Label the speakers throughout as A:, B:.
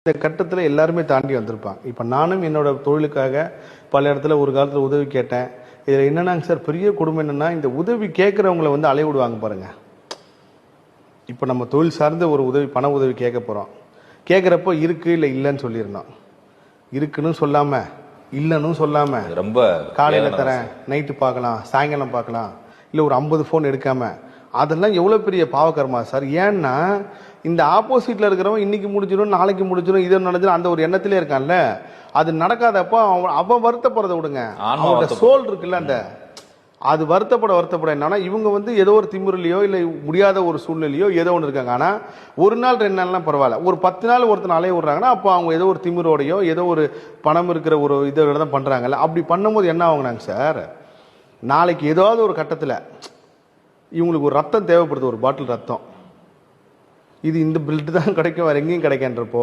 A: இந்த கட்டத்தில் எல்லாருமே தாண்டி வந்திருப்பாங்க. இப்போ நானும் என்னோட தொழிலுக்காக பல இடத்துல ஒரு காலத்தில் உதவி கேட்டேன். இதில் என்னன்னாங்க சார், பெரிய கொடுமை என்னன்னா, இந்த உதவி கேட்குறவங்கள வந்து அலைய விடுவாங்க பாருங்க. இப்போ நம்ம தொழில் சார்ந்த ஒரு உதவி, பண உதவி கேட்க போகிறோம். கேட்குறப்போ இருக்கு இல்லை இல்லைன்னு சொல்லிடணும். இருக்குன்னு சொல்லாமல், இல்லைன்னு சொல்லாமல்,
B: ரொம்ப
A: காலையில் தரேன், நைட்டு பார்க்கலாம், சாயங்காலம் பார்க்கலாம், இல்லை ஒரு 50 ஃபோன் எடுக்காம, அதெல்லாம் எவ்வளோ பெரிய பாவகர்மா சார். ஏன்னா இந்த ஆப்போசிட்ல இருக்கிறவன் இன்னைக்கு முடிஞ்சிடும், நாளைக்கு முடிஞ்சிடும், இது நடந்துடும், அந்த ஒரு எண்ணத்திலே இருக்கான்ல. அது நடக்காதப்போ அவன் வருத்தப்படுறத விடுங்க, அவனோட சோல் இருக்குல்ல, அந்த அது வருத்தப்பட என்னன்னா, இவங்க வந்து ஏதோ ஒரு திமிரிலையோ இல்லை முடியாத ஒரு சூழ்நிலையோ ஏதோ ஒன்று இருக்காங்க. ஆனால் ஒரு நாள் 2 நாள்லாம் பரவாயில்ல, ஒரு 10 நாள் ஒருத்தர் அலைய விடுறாங்கன்னா அப்போ அவங்க ஏதோ ஒரு திமிரோடையோ ஏதோ ஒரு பணம் இருக்கிற ஒரு இதோட தான் பண்ணுறாங்கல்ல. அப்படி பண்ணும்போது என்ன ஆகுனாங்க சார், நாளைக்கு ஏதாவது ஒரு கட்டத்தில் இவங்களுக்கு ஒரு ரத்தம் தேவைப்படுது, ஒரு பாட்டில் ரத்தம், இது இந்த பில்டு தான் கிடைக்கும், வேறு எங்கேயும் கிடைக்கின்றப்போ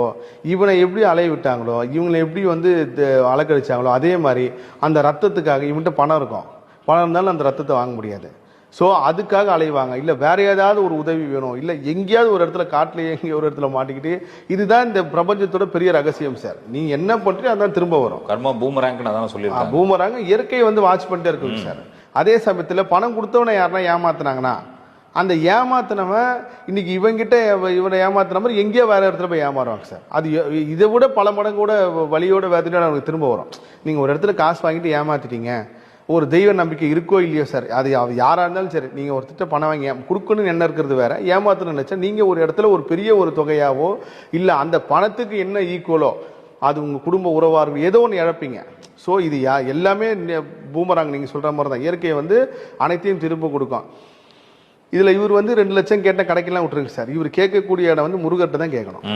A: இவனை எப்படி அலைய விட்டாங்களோ, இவங்களை எப்படி வந்து அலக்கழிச்சாங்களோ, அதே மாதிரி அந்த ரத்தத்துக்காக இவன்கிட்ட பணம் இருக்கும், பணம் இருந்தாலும் அந்த ரத்தத்தை வாங்க முடியாது. ஸோ அதுக்காக அலைவாங்க. இல்லை வேற ஏதாவது ஒரு உதவி வேணும், இல்லை எங்கேயாவது ஒரு இடத்துல காட்டிலேயே எங்கேயோ ஒரு இடத்துல மாட்டிக்கிட்டு, இதுதான் இந்த பிரபஞ்சத்தோட பெரிய ரகசியம் சார். நீ என்ன பண்ணுறியோ அதான் திரும்ப வரும்.
B: கர்மா பூமராங்னு அதான் சொல்லியிருக்காங்க.
A: பூமராங்க இயற்கையை வந்து வாட்ச் பண்ணிட்டே இருக்குங்க சார். அதே சமயத்தில் பணம் கொடுத்தவனை யாருன்னா ஏமாத்தினாங்கன்னா, அந்த ஏமாத்தினவன் இன்னைக்கு இவங்கிட்ட இவனை ஏமாத்தின மாதிரி எங்கேயோ வேற இடத்துல போய் ஏமாறுவாங்க சார். அது இதை விட பல மடங்கு கூட வலியோட வேதனையோட அவனுக்கு திரும்ப வரும். நீங்கள் ஒரு இடத்துல காசு வாங்கிட்டு ஏமாத்திட்டீங்க, ஒரு தெய்வ நம்பிக்கை இருக்கோ இல்லையோ சார், அது யாராக இருந்தாலும் சரி, நீங்கள் ஒரு திட்ட பணம் வாங்கி கொடுக்கணும்னு என்ன இருக்கிறது வேற, ஏமாத்தணும்னு நினைச்சா நீங்கள் ஒரு இடத்துல ஒரு பெரிய ஒரு தொகையாவோ இல்லை அந்த பணத்துக்கு என்ன ஈக்குவலோ அது உங்கள் குடும்ப உறவார்கள் ஏதோ ஒன்று இழப்பீங்க. ஸோ இது எல்லாமே பூமராங்க, நீங்கள் சொல்கிற மாதிரி தான். இயற்கையை வந்து அனைத்தையும் திரும்ப கொடுக்கும். இதில் இவர் வந்து 2 லட்சம் கேட்டால் கடைக்கெல்லாம் விட்டுருங்க சார். இவர் கேட்கக்கூடிய இடம் வந்து முருகர்கிட்ட தான் கேட்கணும்.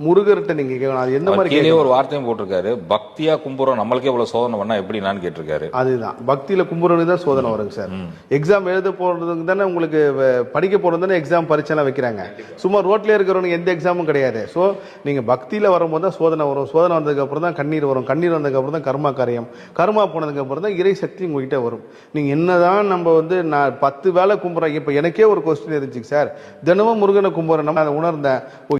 A: முருகர்கிட்ட நீங்க கேட்கணும். அது எந்த மாதிரி
B: ஒரு வார்த்தையும் போட்டிருக்காரு, பக்தியா கும்புறோம் நம்மளுக்கே இவ்வளவு சோதனை பண்ணா எப்படி நான் கேட்டிருக்காரு.
A: அதுதான் பக்தியில கும்புறவனுக்கு தான் சோதனை வருங்க சார். எக்ஸாம் எழுத போறதுக்கு தானே, உங்களுக்கு படிக்க போறது தானே எக்ஸாம் பரீட்சை வைக்கிறாங்க. சும்மா ரோட்ல இருக்கிறவனுக்கு எந்த எக்ஸாமும் கிடையாது. ஸோ நீங்க பக்தியில வரும்போது தான் சோதனை வரும். சோதனை வந்ததுக்கு அப்புறம் தான் கண்ணீர் வரும். கண்ணீர் வந்ததுக்கு அப்புறம் தான் கர்மா காரியம். கர்மா போனதுக்கு அப்புறம் தான் இறை சக்தி உங்ககிட்ட வரும். நீங்க என்னதான் நம்ம வந்து நான் 10 வேளை கும்புறேன். இப்ப எனக்கே ஒரு கொஸ்டின் இருந்துச்சு சார், தினமும் முருகனை கும்புறேன், நம்ம அதை உணர்ந்தேன்.